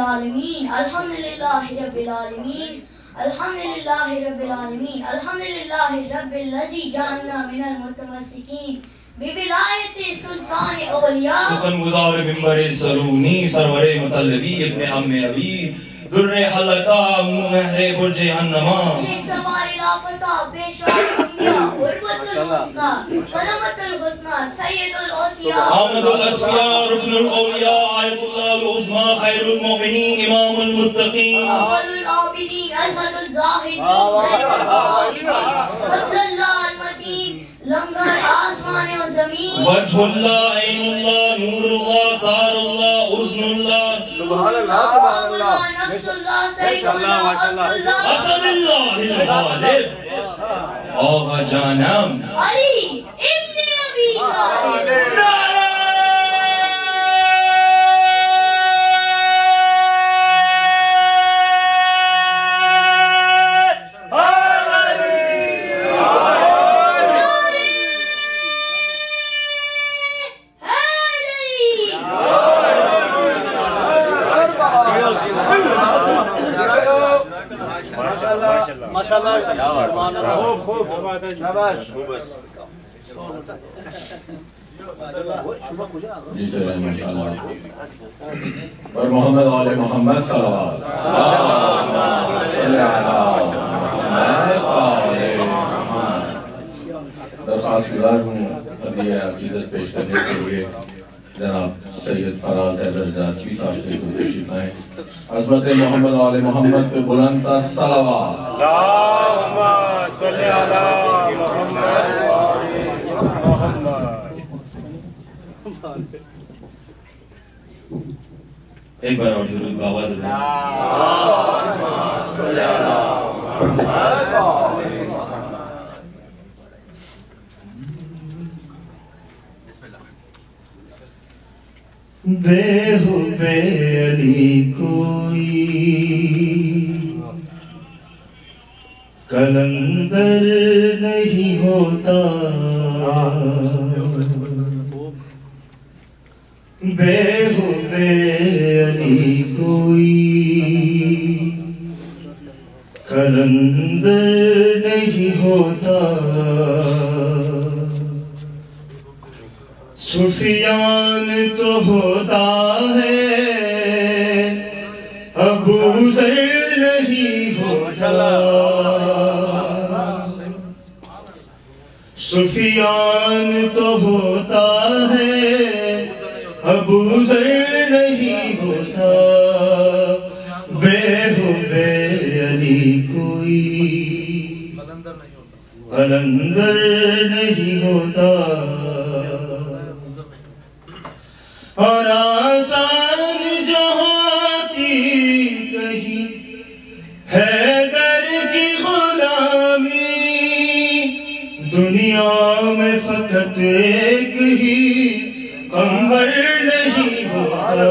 العالمین الحمدللہ رب العالمین الحمدللہ رب العالمین الحمدللہ رب الذی جعلنا من المتمسکین بولایت سلطان اولیاء سخن گزار منبر سرونی سرور مطلبی ابن عم ابی در حلقہ مہر برج انما شیخ سوار لافتہ پیشوار انبیاء عروت الوثقی قلمت الحسنی سید الاوصیاء احمد الاسیاء رکن الاولیاء آیت اللہ العظمی خیر المؤمنین امام المتقین اول العابدین اسد الزاہدین زید العابدین قبل اللہ المتین لنگر آسمان و زمین وجہ اللہ عین اللہ نور اللہ سار اللہ حسن اللہ سبحان اللہ سبحان اللہ نفس اللہ سیف اللہ عبد اللہ اسد اللہ الغالب آغا جانم علی ابن ابی طالب جی چلیں ماشاءاللہ اور محمد آل محمد صلوات صلی اللہ محمد آل محمد درخواست گزار ہوں ہدیہ عقیدت پیش کرنے کے لیے جناب سید فراز حیدر جانچوی صاحب سے کوئی تشریف لائیں عظمت محمد آل محمد پہ بلند تر صلوات اللہم صلی علی محمد ایک بار اور درود باواز رہے اللہم صلی علی محمد بے حب علی کوئی کلندر نہیں ہوتا بے حب علی کوئی کلندر نہیں ہوتا سفیان تو ہوتا ہے ابو ذر نہیں ہوتا سفیان تو ہوتا ہے ابو ذر نہیں ہوتا بے حب علی کوئی قلندر نہیں ہوتا اور آسان جہاں کی کہیں حیدر کی غلامی دنیا میں فقط ایک ہی قمر نہیں ہوتا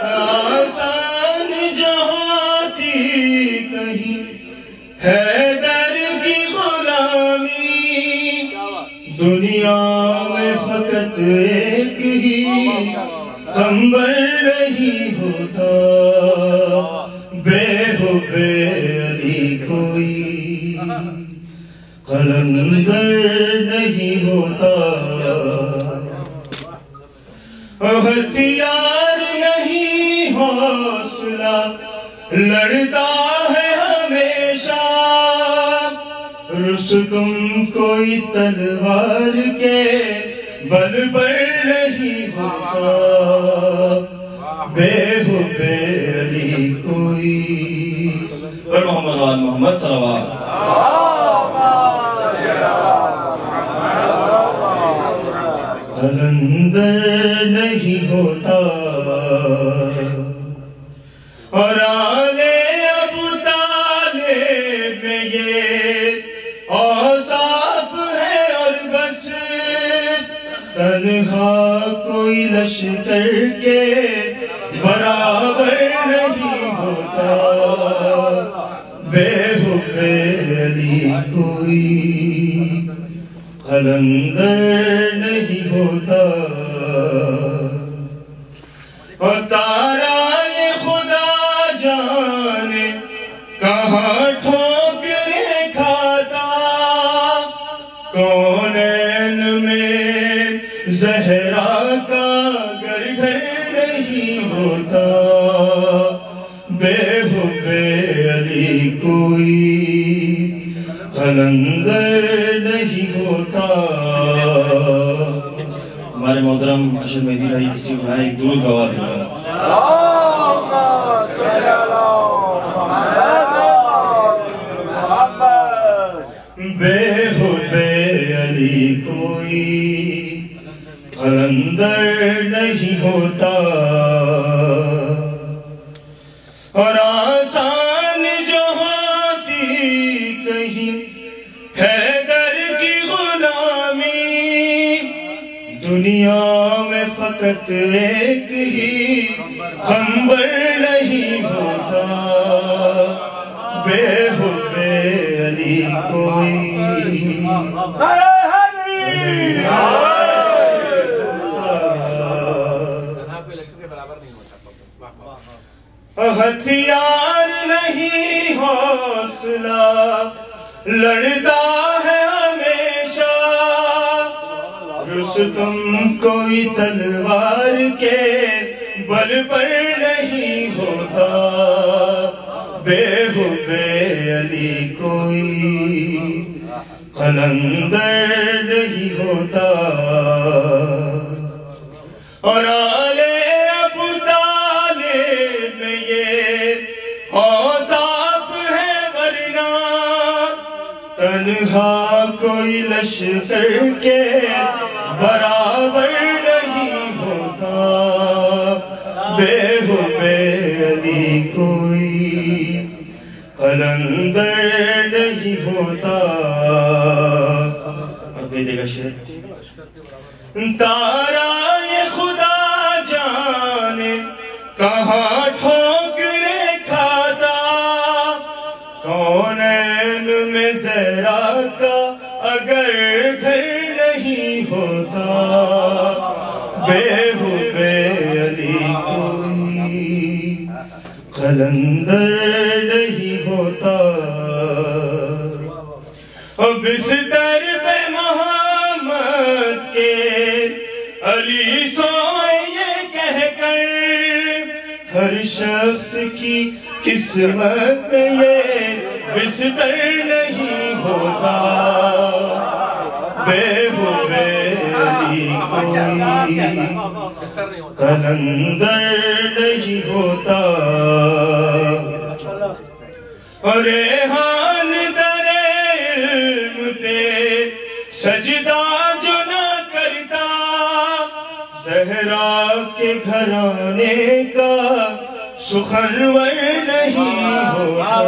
آسان جہاں کی کہیں حیدر کی غلامی دنیا میں فقط ایک ہی قمر نہیں ہوتا بے حب علی کوئی قلندر نہیں ہوتا ہتھیار نہیں حوصلہ لڑتا ہے ہمیشہ رستم کوئی تلوار کے بل پر نہیں ہوتا بے حب علی کوئی اور محمد آل محمد صلوات قلندر نہیں ہوتا اور آل ابو طالب میں یہ اوصاف ہے اور بس تنہا کوئی لشکر کے برابر نہیں ہوتا بے حب علی کوئی قلندر نہیں ہوتا، اور تارا یہ خدا جانے کہاں ٹھوکریں کھاتا، کونین میں زہرا کا گر گھر نہیں ہوتا، بے حب علی کوئی قلندر نہیں ہوتا۔ ہمارے محترم اشرف مہدی بھائی کسی بھائی ایک درود آواز ہوگا۔ اللہم صلی علی محمد۔ بے حب علی کوئی قلندر نہیں ہوتا، اور آسان جو ہوتی کہیں حیدر کی غلامی، دنیا میں فقط ایک ہی خنبر نہیں ہوتا، بے حب علی کوئی ہتھیار نہیں حوصلہ لڑتا ہے ہمیشہ، رستم کوئی تلوار کے بل پر نہیں ہوتا، بے حب علی کوئی قلندر نہیں ہوتا، اور آل ابو طالب میں یہ اوصاف ہے، ورنہ تنہا کوئی لشکر کے برابر نہیں ہوتا، بے حب علی کوئی قلندر نہیں ہوتا۔ اب بیدے کا شعر۔ تارا یہ خدا جانے کہاں ٹھوکریں کھاتا، کونین میں زہرا کا اگر گھر نہیں ہوتا، بے حب علی کوئی قلندر نہیں ہوتا، اور بستر پہ محمد کے علی سوئے یہ کہہ کر، ہر شخص کی قسمت میں یہ بستر نہیں ہوتا، بے حب علی کوئی قلندر نہیں ہوتا، اور ریحان در علم پہ سجدہ جو نہ کرتا، زہرا کے گھرانے کا سخنور نہیں ہوتا،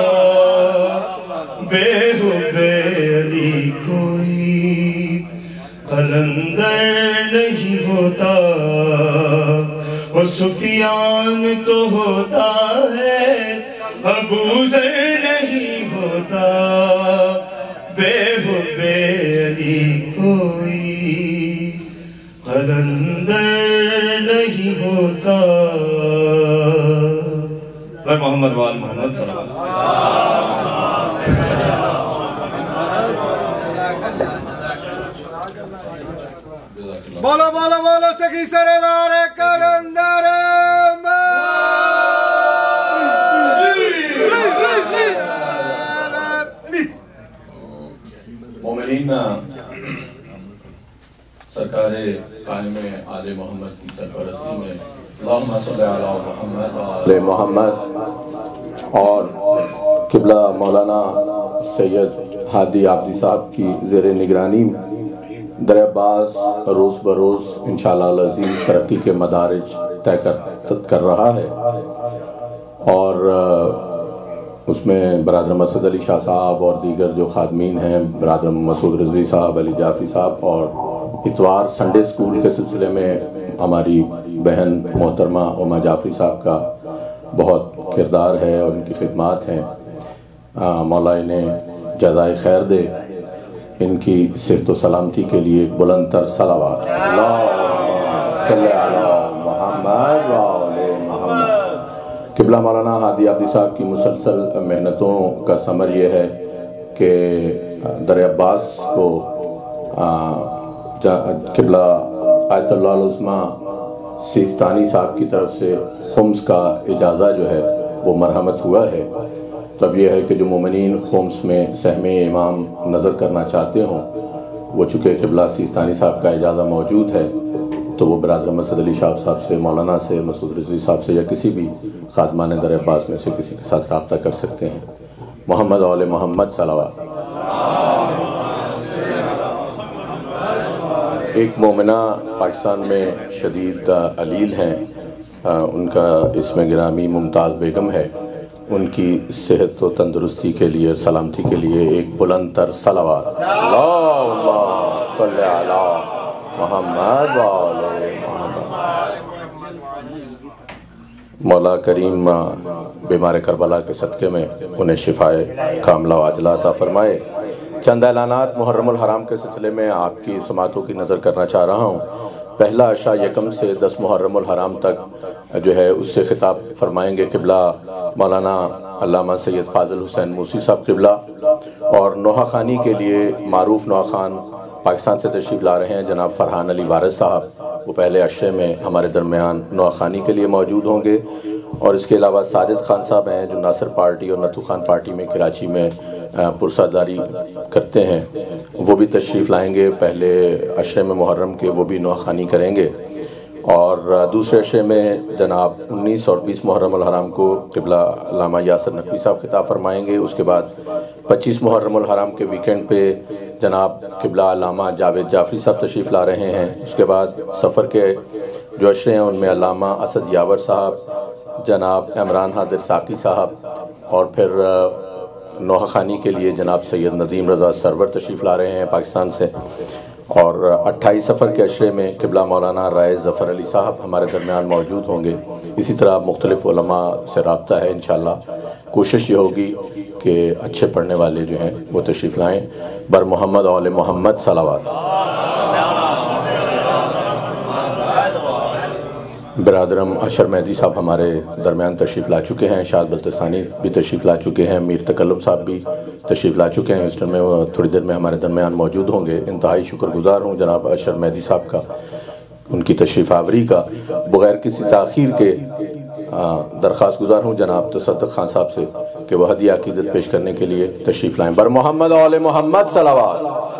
بے حب علی کوئی قلندر نہیں ہوتا، اور سفیان تو ہوتا ہے، ابو ذر نہیں ہوتا، بے حب علی کوئی قلندر نہیں ہوتا۔ پر محمد وال محمد صلی اللہ علیہ وسلم۔ بولو بولو بولو سکی سردار قلندر مومنین، سرکار قائم آل محمد کی سرپرستی میں اللہم صلی علی محمد آل محمد، اور قبلہ مولانا سید ہادی عابدی صاحب کی زیر نگرانی در عباس روز بروز انشاءاللہ العزیز ترقی کے مدارج طے کر رہا ہے، اور اس میں برادر مسعود علی شاہ صاحب اور دیگر جو خادمین ہیں، برادر مسعود رضوی صاحب، علی جعفری صاحب، اور اتوار سنڈے سکول کے سلسلے میں ہماری بہن محترمہ عمہ جعفری صاحب کا بہت کردار ہے اور ان کی خدمات ہیں، مولا انہیں جزائے خیر دے۔ ان کی صحت و سلامتی کے لیے بلند تر صلوات۔ اللہم صلی علی محمد و آل محمد۔ قبلہ مولانا ہادی عبدی صاحب کی مسلسل محنتوں کا ثمر یہ ہے کہ در عباس کو قبلہ آیت اللہ العظمیٰ سیستانی صاحب کی طرف سے خمس کا اجازہ جو ہے وہ مرحمت ہوا ہے۔ تب یہ ہے کہ جو مومنین خمس میں سہم امام نظر کرنا چاہتے ہوں، وہ چونکہ قبلہ سیستانی صاحب کا اجازہ موجود ہے تو وہ برادر مسعود علی شاہ صاحب سے، مولانا سے، مسعود رضوی صاحب سے یا کسی بھی خادمان در عباس میں سے کسی کے ساتھ رابطہ کر سکتے ہیں۔ محمد آل محمد صلوات۔ ایک مومنہ پاکستان میں شدید علیل ہیں، ان کا اسم گرامی ممتاز بیگم ہے۔ ان کی صحت و تندرستی کے لیے، سلامتی کے لیے ایک بلند تر صلوات۔ اللہم صلی علی محمد و آل محمد۔ مولا کریم بیمار کربلا کے صدقے میں انہیں شفائے کاملہ و عاجلہ عطا فرمائے۔ چند اعلانات محرم الحرام کے سلسلے میں آپ کی سماعتوں کی نظر کرنا چاہ رہا ہوں۔ پہلا عشاء یکم سے 10 محرم الحرام تک جو ہے اس سے خطاب فرمائیں گے قبلہ مولانا علامہ سید فاضل حسین موسی صاحب قبلہ، اور نوحہ خانی کے لیے معروف نوحہ خان پاکستان سے تشریف لا رہے ہیں جناب فرحان علی وارث صاحب، وہ پہلے عشاء میں ہمارے درمیان نوحہ خانی کے لیے موجود ہوں گے۔ اور اس کے علاوہ ساجد خان صاحب ہیں جو ناصر پارٹی اور نتھو خان پارٹی میں کراچی میں پرساداری کرتے ہیں، وہ بھی تشریف لائیں گے۔ پہلے عشاء میں محرم کے وہ بھی نوحہ خانی کریں گے، اور دوسرے عشاء میں جناب 19 اور 20 محرم الحرام کو قبلہ علامہ یاسر نقوی صاحب خطاب فرمائیں گے۔ اس کے بعد 25 محرم الحرام کے ویکنڈ پہ جناب قبلہ علامہ جاوید جعفری صاحب تشریف لا رہے ہیں۔ اس کے بعد سفر کے جو عشرے ہیں ان میں علامہ اسد یاور صاحب، جناب عمران حاضر ساقی صاحب، اور پھر نوحہ خانی کے لیے جناب سید ندیم رضا سرور تشریف لا رہے ہیں پاکستان سے۔ اور 28 سفر کے عشرے میں قبلہ مولانا رائے ظفر علی صاحب ہمارے درمیان موجود ہوں گے۔ اسی طرح مختلف علماء سے رابطہ ہے، انشاءاللہ کوشش یہ ہوگی کہ اچھے پڑھنے والے جو ہیں وہ تشریف لائیں۔ بر محمد آل محمد صلوات۔ برادرم اشر مہدی صاحب ہمارے درمیان تشریف لا چکے ہیں، شاد بلتستانی بھی تشریف لا چکے ہیں، میر تکلم صاحب بھی تشریف لا چکے ہیں ہیوسٹن میں، وہ تھوڑی دیر میں ہمارے درمیان موجود ہوں گے۔ انتہائی شکر گزار ہوں جناب اشر مہدی صاحب کا، ان کی تشریف آوری کا۔ بغیر کسی تاخیر کے درخواست گزار ہوں جناب تصدق خان صاحب سے کہ وہ ہدیہ عقیدت پیش کرنے کے لیے تشریف لائیں۔ بر محمد آل محمد صلوات۔